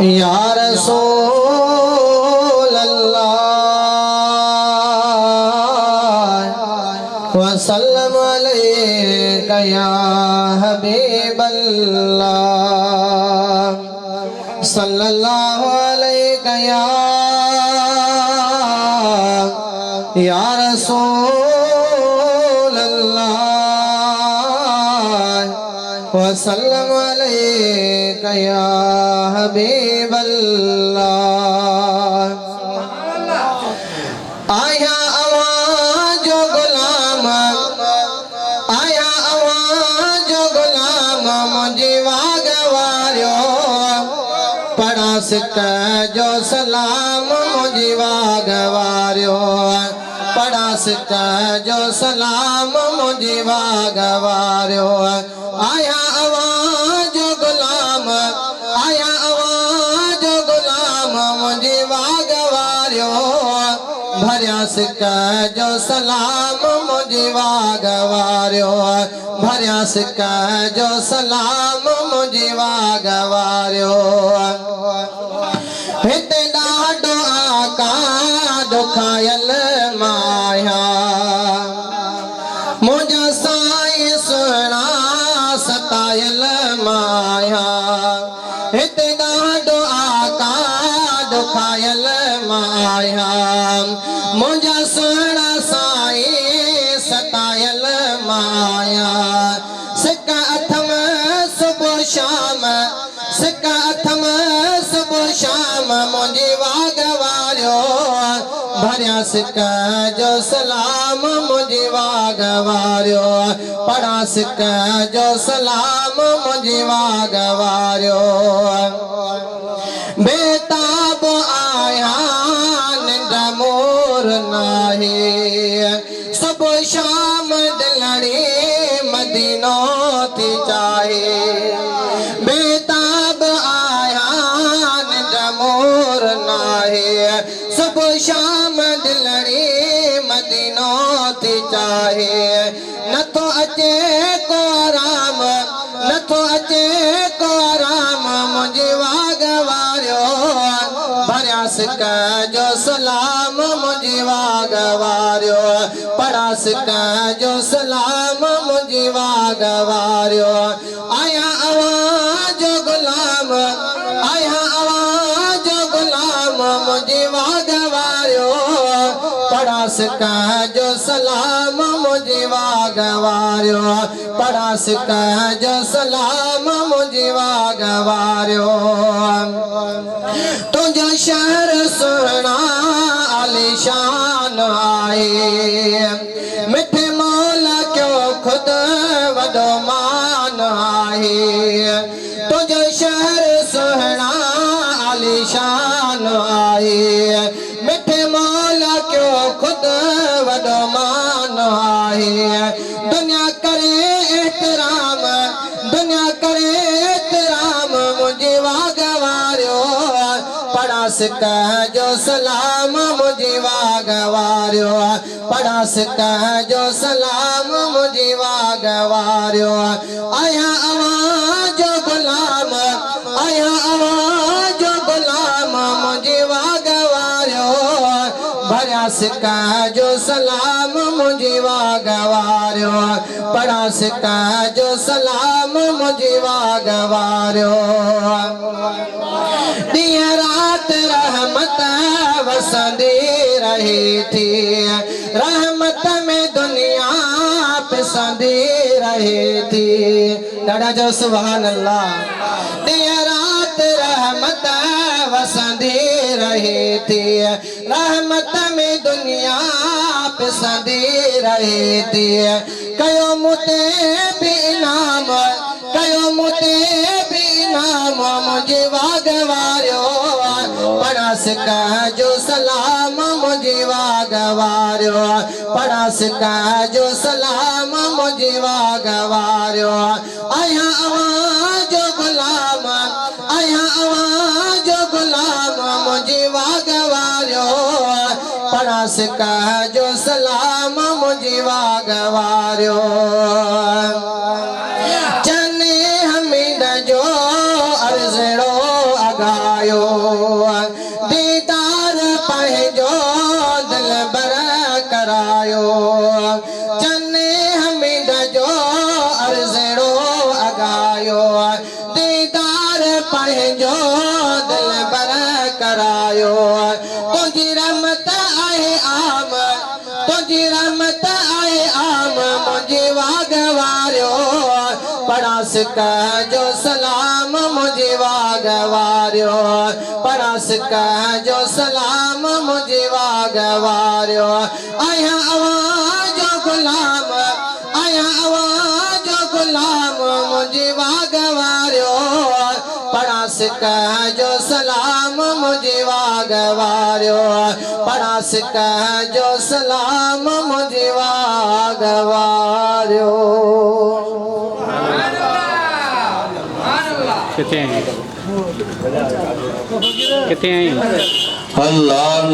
या रसूल अल्लाह वसल्लम अलैका या हबीब अल्लाह सल्लल्लाहु अलैका या रसूल अल्लाह वसल्लम अलैका या हबीब अल्लाह। आया आवाज गुलाम, आया आवाज गुलाम मुझे वागवारियो पढ़ा सका जो सलाम मुझे वागवारियो पढ़ा सका जो सलाम मुझे वागवारियो। आया आवाज गुलाम, आया आवाज गुलाम मुझे वागवारियो भरिया सका जो सलाम मुझे वागवारियो भरिया सका जो सलाम मुझे वागवारियो। हिते ॾाढो आका दुखायल माया मुझा साईं सुहिणा सतायल माया हिते ॾाढो आका दुखायल माया मुझा सुहिणा साईं सतायल माया। सिका अथम सुबुह शाम, सिका अथम सुबुह शाम मुझे वागवारियो भरिया सिका जो सलाम मुझे वागवारियो पढ़ा सिका जो सलाम मुझे वागवारियो। बेताब आया निंड मोर नाहे सुबुह शाम दिलड़ी मदीनो थी चाहे। बेताब आया निंड मोर नाहे सुबुह शाम दिलड़ी मदीनो थी चाहे। न तो अचे को आराम, न तो अचे को आराम मुझे वागवारियो भरिया सिका जो सलाम मुझे वागवारियो पढ़ा सिका जो सलाम मुझे वागवारियो। आया आवाज गुलाम, आया आवाज गुलाम मुझे वागवारियो पढ़ा सिका जो सलाम मुझे वागवारियो पढ़ा सिका जो सलाम मुझे वागवारियो। तुझो शहर सुहिणा आलीशान आहे मिठे मौला क्यों खुद वॾो मान आहे। तुझो शहर सुहिणा आलीशान आहे मिठे मौला क्यों खुद वॾो मान आहे। दुनिया करे एतराम, दुनिया करे एतराम मुझे वागवारियो पढ़ा सिका जो सलाम मुझे वागवारियो पढ़ा सिका जो सलाम मुझे वागवारियो। आया आवाज गुलाम, आया आवाज गुलाम मुझे वागवारियो भरिया सिका जो सलाम मुझे वागवारियो पढ़ा सिका जो सलाम मुझे वागवारियो। दिन रात रहमत वसंदी रही थी रहमत में दुनिया पिसंदी रही थी। दादा जो सुभान अल्लाह। दिन रात रहमत वसंदी रही थी रहमत में दुनिया पिसंदी रही थी। कयो मुते भी इनाम, कयो मुते भी इनाम मुझे वागवारियो पढ़ा सिका जो सलाम मुझे वागवारियो पढ़ा सिका जो सलाम मुझे वागवारियो। आया आवाज गुलाम, आया आवाज गुलाम मुझे वागवारियो पढ़ा सिका जो सलाम मुझे वागवारियो। जो दिल बर करायो तुझी रहमत आहे आम तुझी रहमत आहे आम मुझे वागवारियो पढ़ास कह जो सलाम मुझे वागवारियो पढ़ास कह जो सलाम मुझे वागवारियो आया आवाज गुलाम आया आवाज गुलाम मुझे वागवारियो पढ़ास कह जो सलाम मुझे वागवारियो पढ़ास कह जो सलाम मुझे वागवारियो कितने हैं कितने हैं अल्लाह